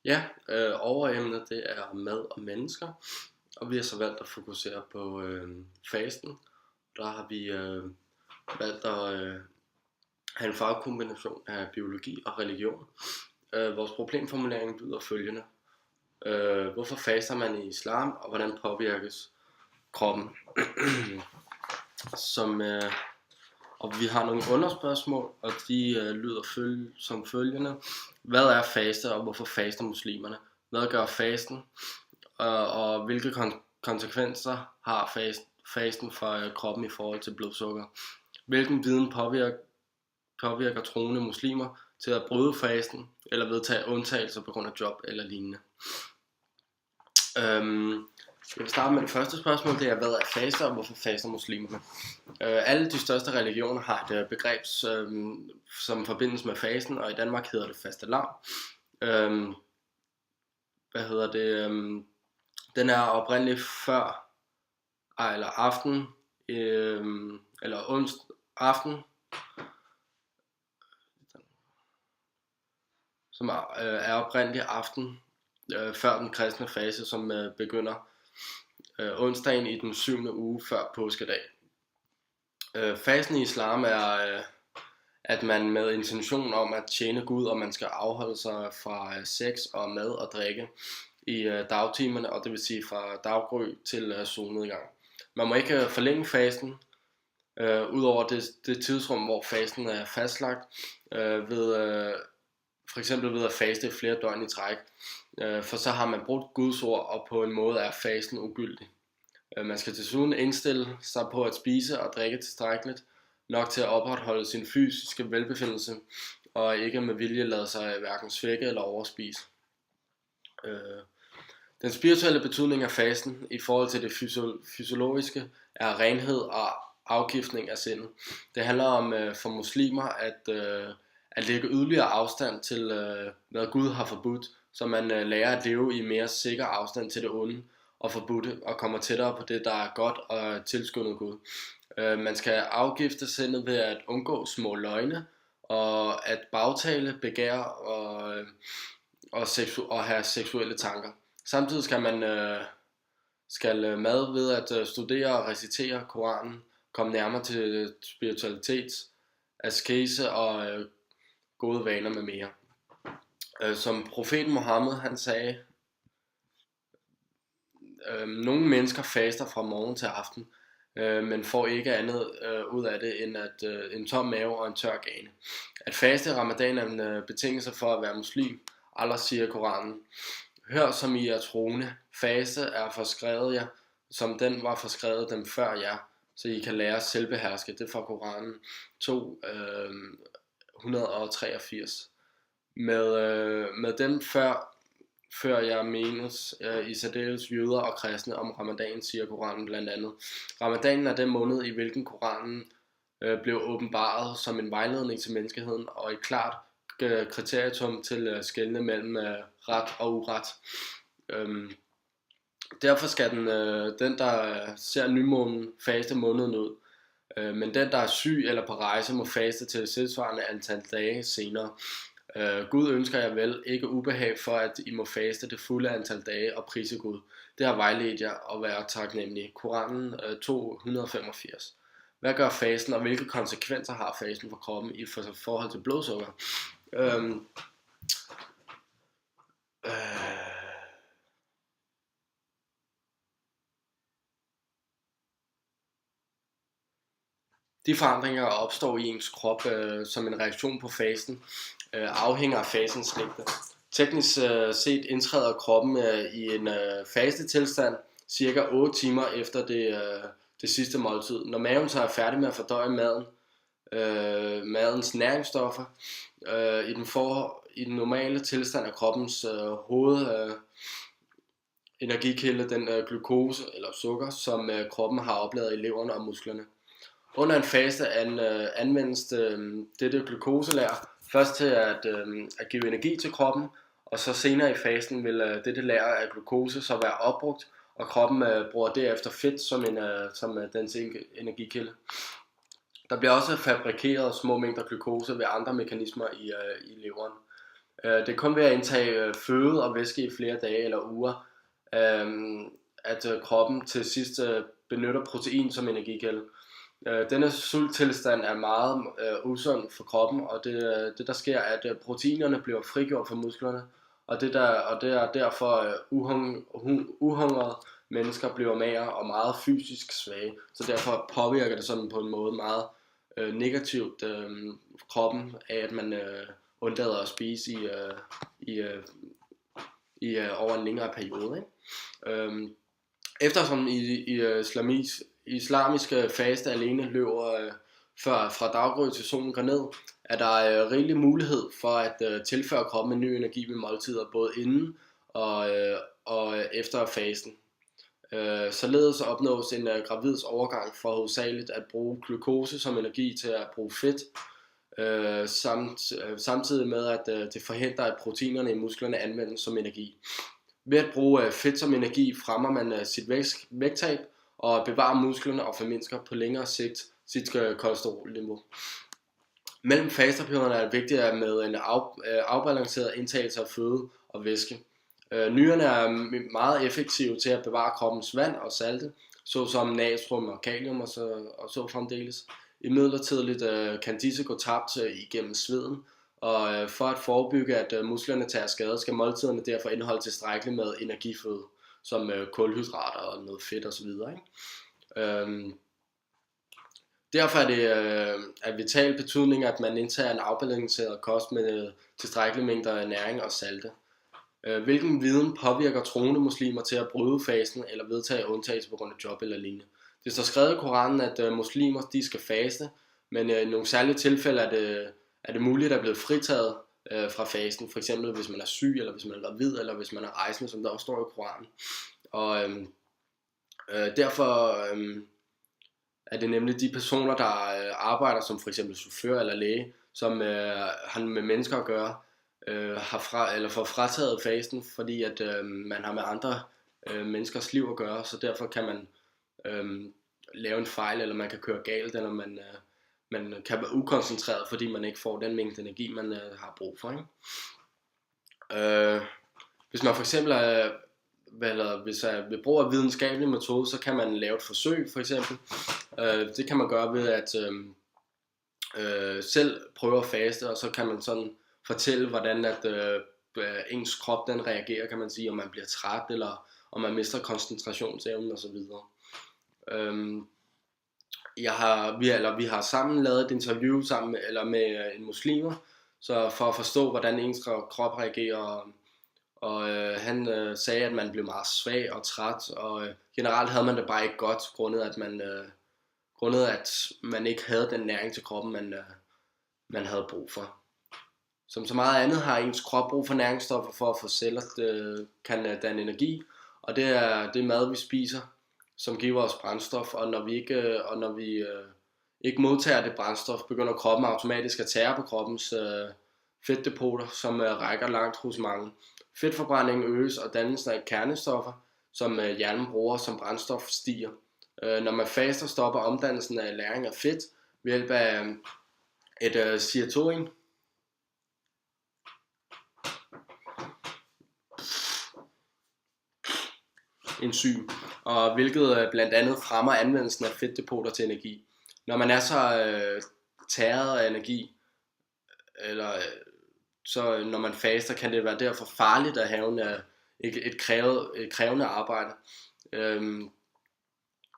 Ja, overemnet det er mad og mennesker, og vi har så valgt at fokusere på fasten. Der har vi valgt at have en fagkombination af biologi og religion. Vores problemformulering lyder følgende. Hvorfor faster man i islam, og hvordan påvirkes kroppen? Og vi har nogle underspørgsmål, og de lyder som følgende. Hvad er faste, og hvorfor faster muslimerne? Hvad gør fasten, og hvilke konsekvenser har fasten for kroppen i forhold til blodsukker? Hvilken viden påvirker troende muslimer til at bryde fasten, eller vedtage undtagelser på grund af job eller lignende? Jeg vil starte med det første spørgsmål, det er, hvad er faste, og hvorfor faster muslimerne? Alle de største religioner har et begreb, som forbindes med fasten, og i Danmark hedder det fastelavn. Den er oprindeligt før, eller aften, eller aften, som er oprindeligt aften, før den kristne fase, som begynder onsdagen i den 7. uge før påskedag. Fasten i islam er, at man med intention om at tjene Gud, og man skal afholde sig fra sex og mad og drikke i dagtimerne, og det vil sige fra daggry til solnedgang. Man må ikke forlænge fasten, udover det tidsrum, hvor fasten er fastlagt, for eksempel ved at faste flere døgn i træk, for så har man brugt Guds ord, og på en måde er fasten ugyldig. Man skal desuden indstille sig på at spise og drikke tilstrækkeligt nok til at opretholde sin fysiske velbefindelse, og ikke med vilje lade sig hverken svække eller overspise. Den spirituelle betydning af fasten i forhold til det fysiologiske er renhed og afgiftning af sindet. Det handler om for muslimer at lægge yderligere afstand til hvad Gud har forbudt, så man lærer at leve i mere sikker afstand til det onde og forbudte, og kommer tættere på det, der er godt og tilskyndet Gud. Man skal afgifte sindet ved at undgå små løgne, og at bagtale, begære og have seksuelle tanker. Samtidig skal mad ved at studere og recitere Koranen komme nærmere til spiritualitet, askese og gode vaner med mere. Som profeten Mohammed han sagde, nogle mennesker faster fra morgen til aften, men får ikke andet ud af det end en tom mave og en tør gane. At faste i ramadan er en betingelse for at være muslim. Allah siger i Koranen: hør, som I er troende, faste er forskrevet jer, som den var forskrevet dem før jer, så I kan lære selvbeherske. Det er fra Koranen 283. Med dem før jeg menes i særdeles jøder og kristne om ramadan, siger Koranen blandt andet. Ramadanen er den måned, i hvilken Koranen blev åbenbaret som en vejledning til menneskeheden, og et klart kriterium til at skelne mellem ret og uret. Derfor skal den der ser nymånen, faste måneden ud. Men den der er syg eller på rejse må faste til tilsvarende antal dage senere. Gud ønsker jer vel ikke ubehag for at I må faste det fulde antal dage og prise Gud. Det har vejledt jer at være taknemmelige. Koranen 285. Hvad gør fasten, og hvilke konsekvenser har fasten for kroppen i forhold til blodsukker? De forandringer, der opstår i ens krop som en reaktion på fasten, afhænger af fastens længde. Teknisk set indtræder kroppen i en fastetilstand cirka 8 timer efter det sidste måltid. Når maven så er færdig med at fordøje madens næringsstoffer, i den normale tilstand af kroppens energikilde, den glukose eller sukker, som kroppen har opladet i leverne og musklerne. Under en faste anvendes dette glukoselager først til at give energi til kroppen, og så senere i fasten vil dette lager af glukose så være opbrugt, og kroppen bruger derefter fedt som dens energikilde. Der bliver også fabrikeret små mængder glukose ved andre mekanismer i leveren. Det er kun ved at indtage føde og væske i flere dage eller uger, at kroppen til sidst benytter protein som energikilde. Denne sulttilstand er meget usund for kroppen, og det der sker er, at proteinerne bliver frigjort fra musklerne, og det er derfor uhungrede mennesker bliver magre og meget fysisk svage, så derfor påvirker det sådan på en måde meget negativt kroppen af, at man undlader at spise i over en længere periode, ikke? Eftersom islamiske faste alene løber fra daggry til solen går ned, er der rigelig mulighed for at tilføre kroppen en ny energi ved måltider, både inden og efter fasten. Således opnås en gravids overgang fra hovedsageligt at bruge glukose som energi til at bruge fedt, samtidig med at det forhindrer, at proteinerne i musklerne anvendes som energi. Ved at bruge fedt som energi fremmer man sit vægttab og bevarer musklerne og formindsker på længere sigt sit kolesterolniveau. Mellem fasteperioderne er det vigtigt med en afbalanceret indtagelse af føde og væske. Nyrerne er meget effektive til at bevare kroppens vand og salte, såsom natrium og kalium og så fremdeles. Imidlertid kan disse gå tabt igennem sveden, og for at forebygge, at musklerne tager skade, skal måltiderne derfor indeholde tilstrækkeligt med energiføde, som kulhydrater og noget fedt osv. Derfor er det af vital betydning, at man indtager en afbalanceret kost med tilstrækkelige mængder af næring og salte. Hvilken viden påvirker troende muslimer til at bryde fasten eller vedtage undtagelse på grund af job eller lignende? Det står skrevet i Koranen, at muslimer de skal faste, men i nogle særlige tilfælde er det muligt at blive fritaget fra fasten, for eksempel hvis man er syg, eller hvis man er gravid, eller hvis man er rejsende, som der også står i Koranen. Og derfor er det nemlig de personer, der arbejder som for eksempel chauffør eller læge, som har med mennesker at gøre, får frataget fasten, fordi at man har med andre menneskers liv at gøre, så derfor kan man lave en fejl, eller man kan køre galt, eller man kan være ukoncentreret, fordi man ikke får den mængde energi, man har brug for, ikke? Hvis man for eksempel hvis ved brug af videnskabelig metode, så kan man lave et forsøg, for eksempel. Det kan man gøre ved at selv prøve at faste, og så kan man sådan fortælle, hvordan at ens krop den reagerer, kan man sige, om man bliver træt, eller om man mister koncentrationsevnen og så videre. Vi har sammen lavet et interview med en muslimer, så for at forstå, hvordan ens krop reagerer, og han sagde, at man blev meget svag og træt, og generelt havde man det bare ikke godt, grundet at man ikke havde den næring til kroppen, man havde brug for. Som så meget andet har ens krop brug for næringsstoffer for at få celler, kan danne energi, og det er det mad, vi spiser, som giver os brændstof, og når vi ikke modtager det brændstof, begynder kroppen automatisk at tære på kroppens fedtdepoter, som rækker langt hos mange. Fedtforbrændingen øges, og dannelsen af kernestoffer, som hjernen bruger som brændstof, stiger. Når man faster, stopper omdannelsen af lagring af fedt ved hjælp af et sirtuin. Enzym, og hvilket blandt andet fremmer anvendelsen af fedtdepoter til energi. Når man er så tæret af energi, eller så når man faster, kan det være derfor farligt at have et krævende arbejde.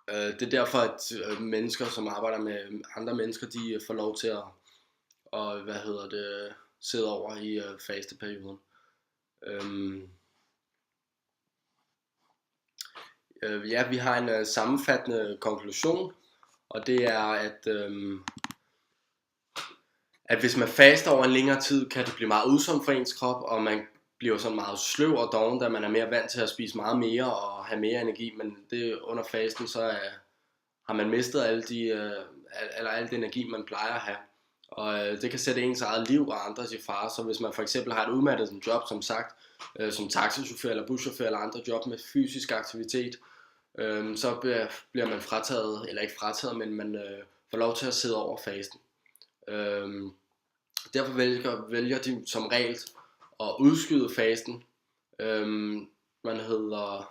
Det er derfor, at mennesker, som arbejder med andre mennesker, de får lov til at sidde over i fasteperioden. Vi har en sammenfattende konklusion, og det er, at hvis man faster over en længere tid, kan det blive meget usundt for ens krop, og man bliver sådan meget sløv og doven, da man er mere vant til at spise meget mere og have mere energi, men det under fasten, så har man mistet al den energi, man plejer at have. Og det kan sætte ens eget liv og andres i fare, så hvis man for eksempel har et udmattet job, som sagt, som taxichauffør eller buschauffør eller andre job med fysisk aktivitet, så bliver man frataget, eller ikke frataget, men man får lov til at sidde over fasten. Derfor vælger de som regel at udskyde fasten, man hedder,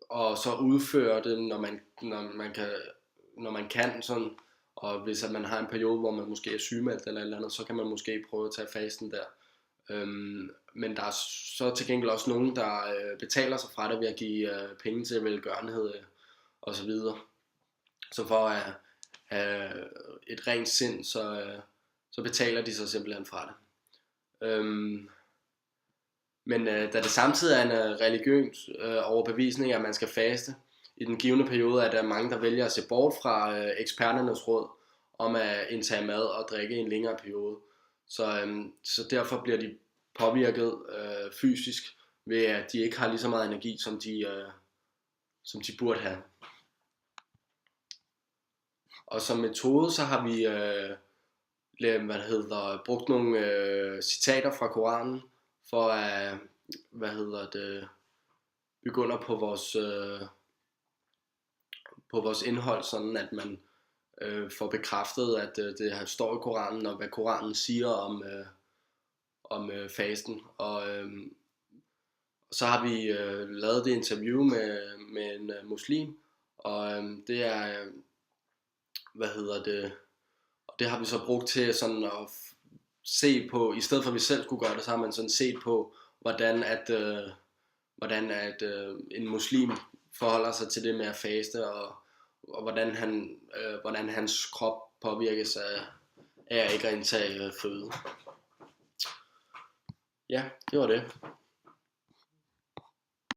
og så udføre det, når man kan sådan, og hvis at man har en periode, hvor man måske er sygemeldt eller et eller andet, så kan man måske prøve at tage fasten der. Men der er så til gengæld også nogen, der betaler sig fra det ved at give penge til velgørenhed og så videre. Så for at have et rent sind, så betaler de sig simpelthen fra det. Men da det samtidig er en religiøs overbevisning, at man skal faste i den givne periode, er der mange, der vælger at se bort fra eksperternes råd om at indtage mad og drikke i en længere periode. Så derfor bliver de påvirket fysisk ved, at de ikke har lige så meget energi, som de burde have. Og som metode, så har vi brugt nogle citater fra Koranen for at begynder på vores indhold, sådan at man får bekræftet, at det står i Koranen, og hvad Koranen siger om fasten. Og så har vi lavet det interview med en muslim, og det er og det har vi så brugt til sådan at se på, i stedet for at vi selv skulle gøre det, så har man sådan set på, hvordan en muslim forholder sig til det med at faste, og hvordan hans krop påvirkes af ikke at indtage føde. Ja, det var det.